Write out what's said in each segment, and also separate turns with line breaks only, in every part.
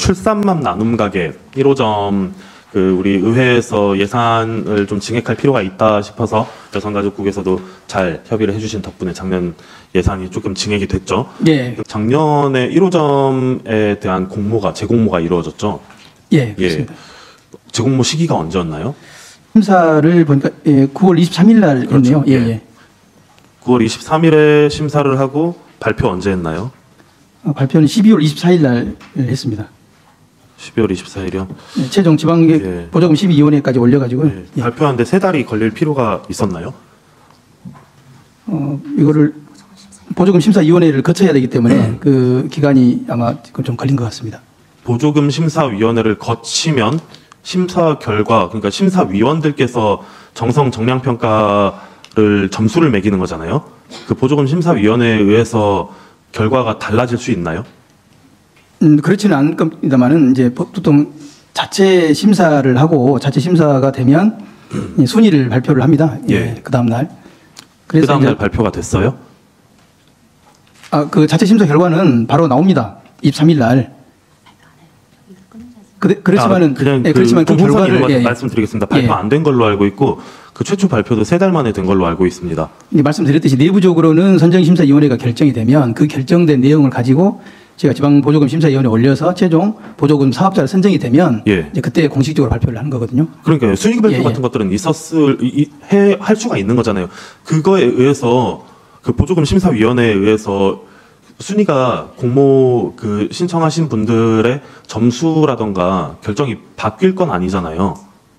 출산맘 나눔 가게 1호점 우리 의회에서 예산을 좀 증액할 필요가 있다 싶어서 여성가족국에서도 잘 협의를 해주신 덕분에 작년 예산이 조금 증액이 됐죠.
예.
작년에 1호점에 대한 재공모가 이루어졌죠.
예, 그렇습니다.
재공모 시기가 언제였나요?
심사를 보니까 9월 23일 날 했네요.
그렇죠. 예. 9월 23일에 심사를 하고 발표 언제 했나요?
발표는 12월 24일 날 했습니다.
12월 24일이요?
네, 최종 지방계획 보조금 12위원회까지 올려가지고
발표하는데 3달이 걸릴 필요가 있었나요?
이거를 보조금 심사위원회를 거쳐야 되기 때문에 그 기간이 아마 좀 걸린 것 같습니다.
보조금 심사위원회를 거치면 심사 결과, 그러니까 심사위원들께서 정량평가를 점수를 매기는 거잖아요. 그 보조금 심사위원회에 의해서 결과가 달라질 수 있나요?
그렇지는 않을 겁니다만은 이제 보통 자체 심사를 하고 자체 심사가 되면 순위를 발표를 합니다.
예.
그 다음 날.
그 다음 날 발표가 됐어요?
그 자체 심사 결과는 바로 나옵니다. 23일 날. 그렇지만은 그렇지만 그 결과를
말씀드리겠습니다. 발표 안 된 걸로 알고 있고 그 최초 발표도 3달 만에 된 걸로 알고 있습니다.
말씀드렸듯이 내부적으로는 선정심사위원회가 결정이 되면 그 결정된 내용을 가지고 제가 지방보조금심사위원회에 올려서 최종 보조금 사업자를 선정이 되면 이제 그때 공식적으로 발표를 하는 거거든요.
그러니까 순위 발표 같은 것들은 할 수가 있는 거잖아요. 그거에 의해서 그 보조금 심사위원회에 의해서 순위가 공모 신청하신 분들의 점수라던가 결정이 바뀔 건 아니잖아요.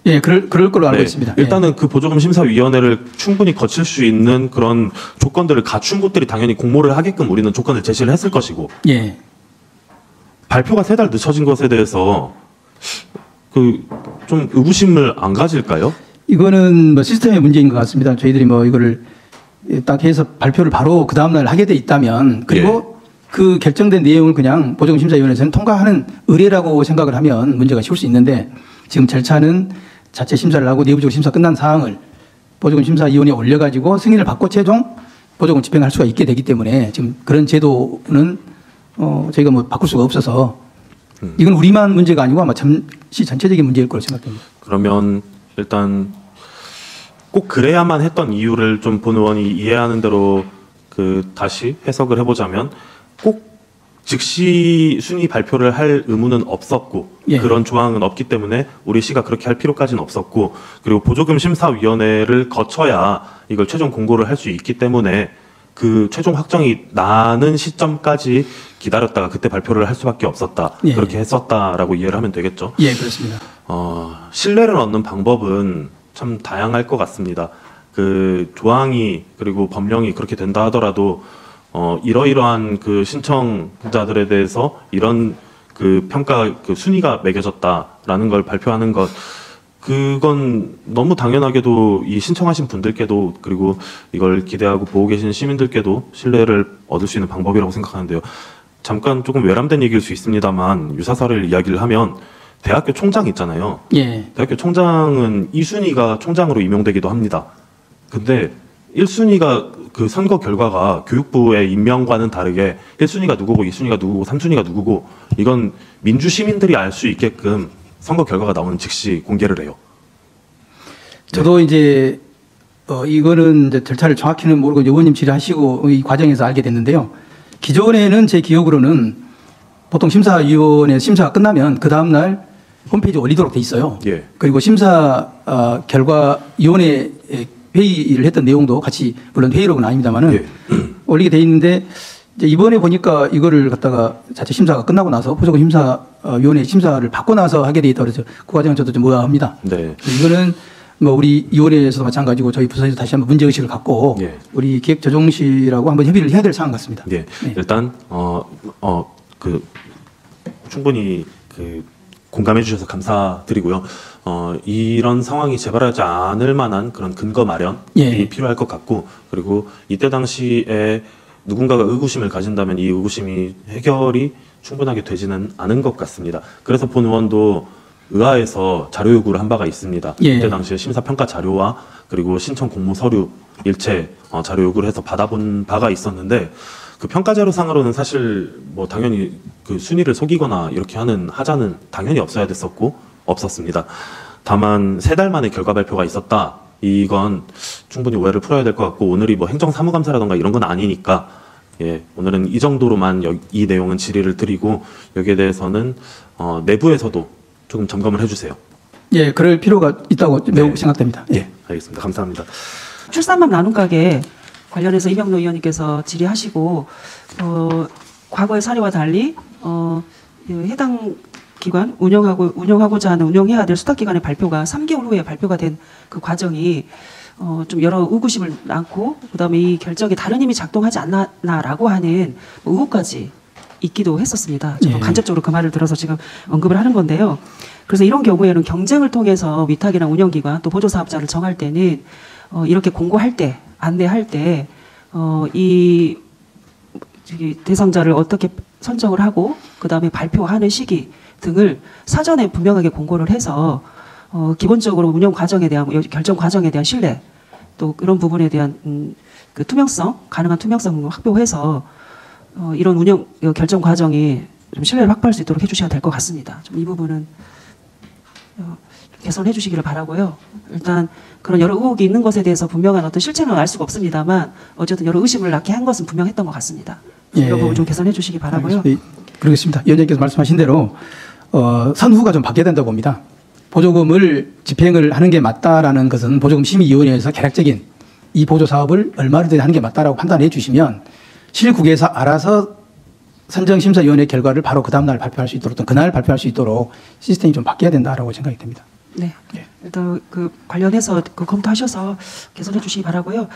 예, 그럴 걸로 알고 있습니다.
일단은 그 보조금 심사위원회를 충분히 거칠 수 있는 그런 조건들을 갖춘 곳들이 당연히 공모를 하게끔 우리는 조건을 제시를 했을 것이고.
예.
발표가 3달 늦춰진 것에 대해서 좀 의구심을 안 가질까요?
이거는 시스템의 문제인 것 같습니다. 저희들이 이거를 딱 해서 발표를 바로 그 다음날 하게 돼 있다면 그리고 그 결정된 내용을 그냥 보조금심사위원회에서는 통과하는 의뢰라고 생각을 하면 문제가 쉬울 수 있는데 지금 절차는 자체 심사를 하고 내부적으로 심사 끝난 사항을 보조금심사위원회에 올려가지고 승인을 받고 최종 보조금 집행할 수가 있게 되기 때문에 지금 그런 제도는 저희가 바꿀 수가 없어서 이건 우리만 문제가 아니고 아마 시 전체적인 문제일 거로 생각됩니다.
그러면 일단 꼭 그래야만 했던 이유를 좀 본 의원이 이해하는 대로 다시 해석을 해보자면 꼭 즉시 순위 발표를 할 의무는 없었고 그런 조항은 없기 때문에 우리 시가 그렇게 할 필요까지는 없었고 그리고 보조금 심사위원회를 거쳐야 이걸 최종 공고를 할 수 있기 때문에 그 최종 확정이 나는 시점까지 기다렸다가 그때 발표를 할 수밖에 없었다. 그렇게 했었다라고 이해를 하면 되겠죠.
예, 그렇습니다.
신뢰를 얻는 방법은 참 다양할 것 같습니다. 조항이 그리고 법령이 그렇게 된다 하더라도 이러이러한 신청자들에 대해서 이런 평가 순위가 매겨졌다라는 걸 발표하는 것 그건 너무 당연하게도 이 신청하신 분들께도 그리고 이걸 기대하고 보고 계신 시민들께도 신뢰를 얻을 수 있는 방법이라고 생각하는데요. 잠깐 조금 외람된 얘기일 수 있습니다만 유사사를 이야기를 하면 대학교 총장 있잖아요. 대학교 총장은 2순위가 총장으로 임용되기도 합니다. 근데 1순위가 선거 결과가 교육부의 임명과는 다르게 1순위가 누구고 2순위가 누구고 3순위가 누구고 이건 민주 시민들이 알 수 있게끔 선거 결과가 나오는 즉시 공개를 해요.
저도 이제 이거는 이제 절차를 정확히는 모르고 의원님 질의하시고 이 과정에서 알게 됐는데요. 기존에는 제 기억으로는 보통 심사위원회 심사가 끝나면 그 다음날 홈페이지에 올리도록 돼 있어요. 그리고 심사 결과 위원회 회의를 했던 내용도 같이 물론 회의록은 아닙니다만은 올리게 돼 있는데 이제 이번에 보니까 이거를 갖다가 자체 심사가 끝나고 나서 보조금 심사위원회 심사를 받고 나서 하게 돼 있다고 그래서 그 과정은 저도 좀 의아합니다. 이거는 우리 위원회에서도 마찬가지고 저희 부서에서 다시 한번 문제의식을 갖고 우리 기획조정실하고 한번 협의를 해야 될 사안 같습니다.
일단 충분히 공감해 주셔서 감사드리고요. 이런 상황이 재발하지 않을 만한 그런 근거 마련이 필요할 것 같고 그리고 이때 당시에 누군가가 의구심을 가진다면 이 의구심이 해결이 충분하게 되지는 않은 것 같습니다. 그래서 본 의원도 의하에서 자료 요구를 한 바가 있습니다. 이때 당시에 심사평가 자료와 그리고 신청 공모 서류 일체 자료 요구를 해서 받아본 바가 있었는데 그 평가 자료상으로는 사실 뭐 당연히 그 순위를 속이거나 이렇게 하는 하자는 당연히 없어야 됐었고 없었습니다. 다만 3달 만에 결과 발표가 있었다. 이건 충분히 오해를 풀어야 될 것 같고 오늘이 뭐 행정사무감사라던가 이런 건 아니니까 오늘은 이 정도로만 이 내용은 질의를 드리고 여기에 대해서는 내부에서도 조금 점검을 해주세요.
예, 그럴 필요가 있다고 매우 생각됩니다. 예.
알겠습니다. 감사합니다.
출산맘 나눔 가게 관련해서 이명로 의원님께서 질의하시고 과거의 사례와 달리 해당 기관 운영하고자 하는 운영해야 될 수탁기관의 발표가 3개월 후에 발표가 된 그 과정이 좀 여러 의구심을 낳고 그다음에 이 결정에 다른 힘이 작동하지 않나라고 하는 의혹까지 있기도 했었습니다. 저도
예.
간접적으로 그 말을 들어서 지금 언급을 하는 건데요. 그래서 이런 경우에는 경쟁을 통해서 위탁이나 운영기관 또 보조사업자를 정할 때는 이렇게 공고할 때 안내할 때 이 대상자를 어떻게 선정을 하고 그다음에 발표하는 시기 등을 사전에 분명하게 공고를 해서 기본적으로 운영 과정에 대한 결정 과정에 대한 신뢰 또 그런 부분에 대한 그 투명성 가능한 투명성을 확보해서 이런 운영 결정 과정이 좀 신뢰를 확보할 수 있도록 해주셔야 될 것 같습니다. 좀 이 부분은 개선해 주시기를 바라고요. 일단 그런 여러 의혹이 있는 것에 대해서 분명한 어떤 실체는 알 수가 없습니다만 어쨌든 여러 의심을 낳게 한 것은 분명했던 것 같습니다. 이런 부분 좀 개선해 주시기 바라고요.
그렇습니다. 위원장께서 말씀하신 대로 선후가 좀 바뀌어야 된다고 봅니다. 보조금을 집행을 하는 게 맞다라는 것은 보조금 심의위원회에서 개략적인 이 보조 사업을 얼마든지 하는 게 맞다라고 판단해 주시면 실국에서 알아서 선정심사위원회 결과를 바로 그 다음날 발표할 수 있도록 또 그날 발표할 수 있도록 시스템이 좀 바뀌어야 된다라고 생각이 됩니다.
네. 일단 그 관련해서 그 검토하셔서 개선해 주시기 바라고요.